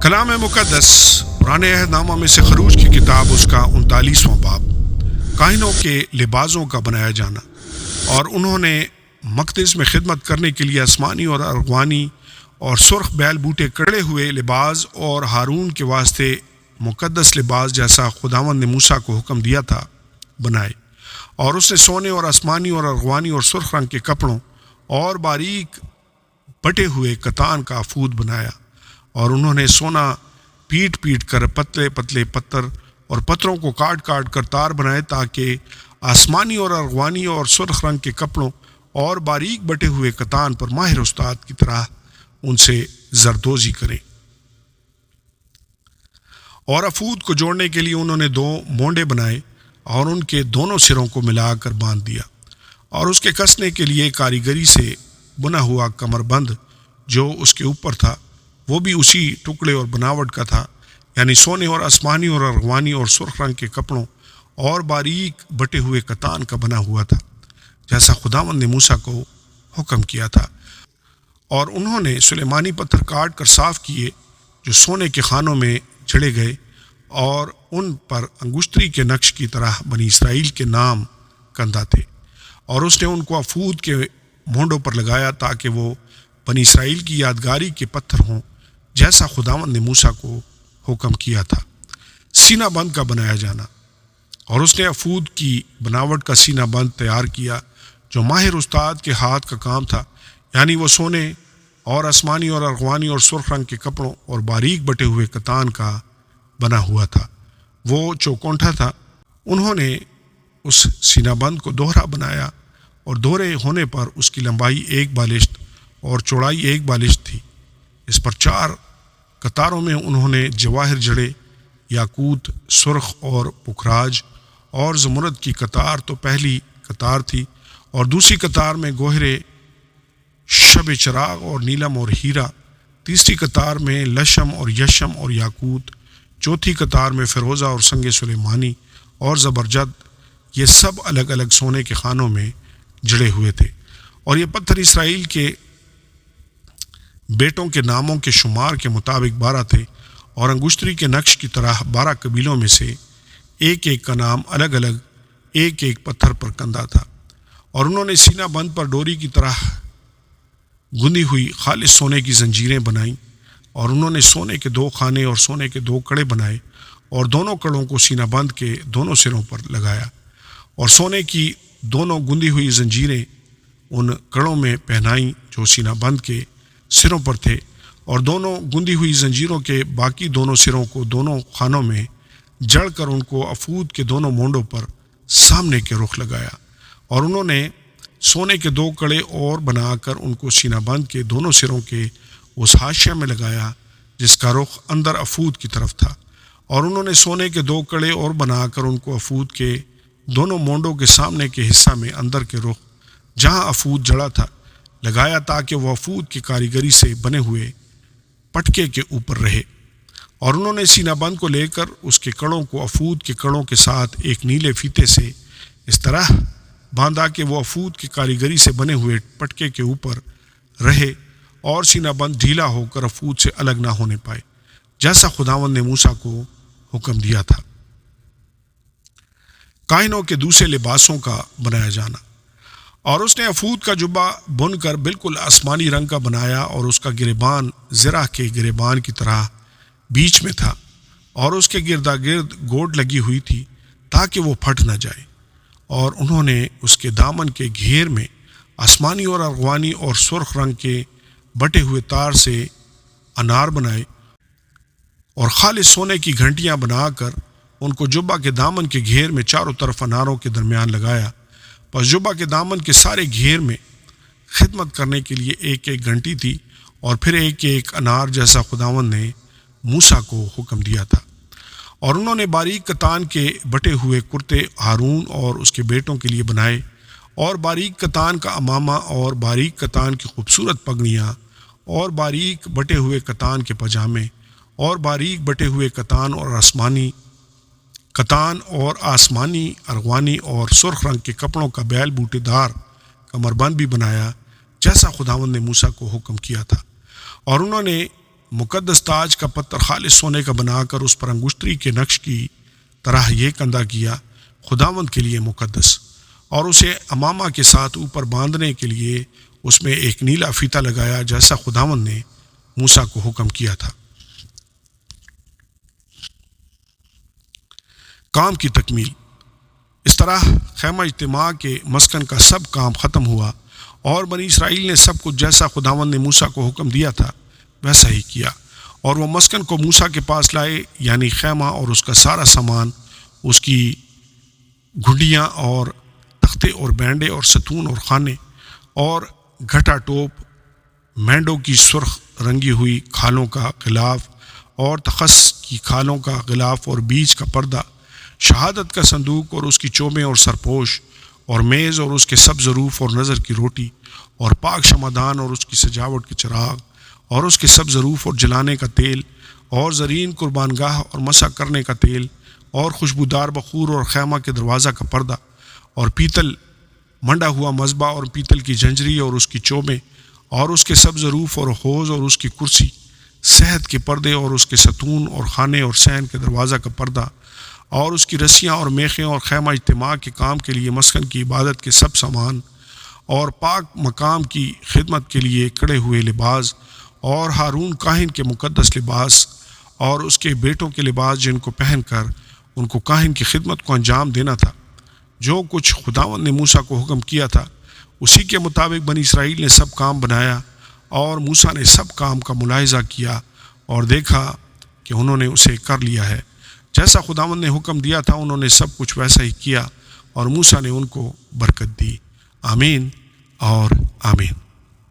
کلام مقدس پرانے عہد نامہ میں سے خروج کی کتاب اس کا 39واں باب، کاہنوں کے لباسوں کا بنایا جانا۔ اور انہوں نے مقدس میں خدمت کرنے کے لیے آسمانی اور ارغوانی اور سرخ بیل بوٹے کڑے ہوئے لباس اور ہارون کے واسطے مقدس لباس جیسا خداوند نے موسیٰ کو حکم دیا تھا بنائے۔ اور اس نے سونے اور آسمانی اور ارغوانی اور سرخ رنگ کے کپڑوں اور باریک بٹے ہوئے کتان کا افود بنایا۔ اور انہوں نے سونا پیٹ پیٹ کر پتلے پتلے پتھر اور پتھروں کو کاٹ کاٹ کر تار بنائے، تاکہ آسمانی اور ارغوانی اور سرخ رنگ کے کپڑوں اور باریک بٹے ہوئے کتان پر ماہر استاد کی طرح ان سے زردوزی کریں۔ اور افود کو جوڑنے کے لیے انہوں نے 2 مونڈے بنائے اور ان کے دونوں سروں کو ملا کر باندھ دیا۔ اور اس کے کسنے کے لیے کاریگری سے بنا ہوا کمر بند جو اس کے اوپر تھا، وہ بھی اسی ٹکڑے اور بناوٹ کا تھا، یعنی سونے اور آسمانی اور ارغوانی اور سرخ رنگ کے کپڑوں اور باریک بٹے ہوئے کتان کا بنا ہوا تھا، جیسا خداوند نے موسیٰ کو حکم کیا تھا۔ اور انہوں نے سلیمانی پتھر کاٹ کر صاف کیے جو سونے کے خانوں میں جڑے گئے، اور ان پر انگشتری کے نقش کی طرح بنی اسرائیل کے نام کندہ تھے۔ اور اس نے ان کو افود کے مونڈوں پر لگایا تاکہ وہ بنی اسرائیل کی یادگاری کے پتھر ہوں، جیسا خداوند نے موسیٰ کو حکم کیا تھا۔ سینہ بند کا بنایا جانا۔ اور اس نے افود کی بناوٹ کا سینہ بند تیار کیا جو ماہر استاد کے ہاتھ کا کام تھا، یعنی وہ سونے اور آسمانی اور ارغوانی اور سرخ رنگ کے کپڑوں اور باریک بٹے ہوئے کتان کا بنا ہوا تھا، وہ چوکونٹھا تھا۔ انہوں نے اس سینہ بند کو دوہرا بنایا، اور دوہرے ہونے پر اس کی لمبائی 1 بالشت اور چوڑائی 1 بالشت تھی۔ اس پر 4 قطاروں میں انہوں نے جواہر جڑے، یاقوت، سرخ اور پکھراج اور زمرد کی قطار تو پہلی قطار تھی، اور دوسری قطار میں گوہرے شب چراغ اور نیلم اور ہیرا، تیسری قطار میں لشم اور یشم اور یاقوت، چوتھی قطار میں فیروزہ اور سنگ سلیمانی اور زبرجد، یہ سب الگ الگ سونے کے خانوں میں جڑے ہوئے تھے۔ اور یہ پتھر اسرائیل کے بیٹوں کے ناموں کے شمار کے مطابق 12 تھے، اور انگشتری کے نقش کی طرح 12 قبیلوں میں سے ایک ایک کا نام الگ الگ ایک ایک پتھر پر کندہ تھا۔ اور انہوں نے سینہ بند پر ڈوری کی طرح گندی ہوئی خالص سونے کی زنجیریں بنائیں، اور انہوں نے سونے کے 2 خانے اور سونے کے 2 کڑے بنائے، اور دونوں کڑوں کو سینہ بند کے دونوں سروں پر لگایا، اور سونے کی دونوں گندی ہوئی زنجیریں ان کڑوں میں پہنائیں جو سینہ بند کے سروں پر تھے، اور دونوں گندی ہوئی زنجیروں کے باقی دونوں سروں کو دونوں خانوں میں جڑ کر ان کو افود کے دونوں مونڈوں پر سامنے کے رخ لگایا۔ اور انہوں نے سونے کے 2 کڑے اور بنا کر ان کو سینہ بند کے دونوں سروں کے اس حاشیہ میں لگایا جس کا رخ اندر افود کی طرف تھا۔ اور انہوں نے سونے کے 2 کڑے اور بنا کر ان کو افود کے دونوں مونڈوں کے سامنے کے حصہ میں اندر کے رخ جہاں افود جڑا تھا لگایا، تاکہ وہ افود کی کاریگری سے بنے ہوئے پٹکے کے اوپر رہے۔ اور انہوں نے سینہ بند کو لے کر اس کے کڑوں کو افود کے کڑوں کے ساتھ ایک نیلے فیتے سے اس طرح باندھا کہ وہ افود کی کاریگری سے بنے ہوئے پٹکے کے اوپر رہے، اور سینہ بند ڈھیلا ہو کر افود سے الگ نہ ہونے پائے، جیسا خداوند نے موسیٰ کو حکم دیا تھا۔ کاہنوں کے دوسرے لباسوں کا بنایا جانا۔ اور اس نے افود کا جبہ بن کر بالکل آسمانی رنگ کا بنایا، اور اس کا گریبان زرہ کے گریبان کی طرح بیچ میں تھا، اور اس کے گردا گرد گوٹ لگی ہوئی تھی تاکہ وہ پھٹ نہ جائے۔ اور انہوں نے اس کے دامن کے گھیر میں آسمانی اور ارغوانی اور سرخ رنگ کے بٹے ہوئے تار سے انار بنائے، اور خالص سونے کی گھنٹیاں بنا کر ان کو جبہ کے دامن کے گھیر میں چاروں طرف اناروں کے درمیان لگایا۔ پس جبہ کے دامن کے سارے گھیر میں خدمت کرنے کے لیے 1 گھنٹی تھی، اور پھر 1 انار جیسا خداوند نے موسیٰ کو حکم دیا تھا۔ اور انہوں نے باریک کتان کے بٹے ہوئے کرتے ہارون اور اس کے بیٹوں کے لیے بنائے، اور باریک کتان کا امامہ اور باریک کتان کی خوبصورت پگڑیاں اور باریک بٹے ہوئے کتان کے پاجامے اور باریک بٹے ہوئے کتان اور آسمانی ارغوانی اور سرخ رنگ کے کپڑوں کا بیل بوٹے دار کمر بند بھی بنایا، جیسا خداوند نے موسیٰ کو حکم کیا تھا۔ اور انہوں نے مقدس تاج کا پتھر خالص سونے کا بنا کر اس پر انگشتری کے نقش کی طرح یہ کندھا کیا خداوند کے لیے مقدس، اور اسے امامہ کے ساتھ اوپر باندھنے کے لیے اس میں ایک نیلا فیتا لگایا جیسا خداوند نے موسیٰ کو حکم کیا تھا۔ کام کی تکمیل۔ اس طرح خیمہ اجتماع کے مسکن کا سب کام ختم ہوا، اور بنی اسرائیل نے سب کچھ جیسا خداوند نے موسیٰ کو حکم دیا تھا ویسا ہی کیا، اور وہ مسکن کو موسیٰ کے پاس لائے، یعنی خیمہ اور اس کا سارا سامان، اس کی گھڑیاں اور تختے اور بینڈے اور ستون اور خانے اور گھٹا ٹوپ، مینڈوں کی سرخ رنگی ہوئی کھالوں کا غلاف اور تخس کی کھالوں کا غلاف اور بیچ کا پردہ، شہادت کا صندوق اور اس کی چوبیں اور سرپوش اور میز اور اس کے سب ظروف اور نظر کی روٹی اور پاک شمعدان اور اس کی سجاوٹ کے چراغ اور اس کے سب ظروف اور جلانے کا تیل اور زرین قربان گاہ اور مسح کرنے کا تیل اور خوشبودار بخور اور خیمہ کے دروازہ کا پردہ اور پیتل منڈا ہوا مذبح اور پیتل کی جنجری اور اس کی چوبیں اور اس کے سب ظروف اور حوض اور اس کی کرسی، صحت کے پردے اور اس کے ستون اور خانے اور سین کے دروازہ کا پردہ اور اس کی رسیاں اور میخیں اور خیمہ اجتماع کے کام کے لیے مسکن کی عبادت کے سب سامان اور پاک مقام کی خدمت کے لیے کڑے ہوئے لباس اور ہارون کاہن کے مقدس لباس اور اس کے بیٹوں کے لباس جن کو پہن کر ان کو کاہن کی خدمت کو انجام دینا تھا۔ جو کچھ خداوند نے موسیٰ کو حکم کیا تھا اسی کے مطابق بنی اسرائیل نے سب کام بنایا، اور موسیٰ نے سب کام کا ملاحظہ کیا اور دیکھا کہ انہوں نے اسے کر لیا ہے جیسا خداوند نے حکم دیا تھا، انہوں نے سب کچھ ویسا ہی کیا، اور موسیٰ نے ان کو برکت دی۔ آمین اور آمین۔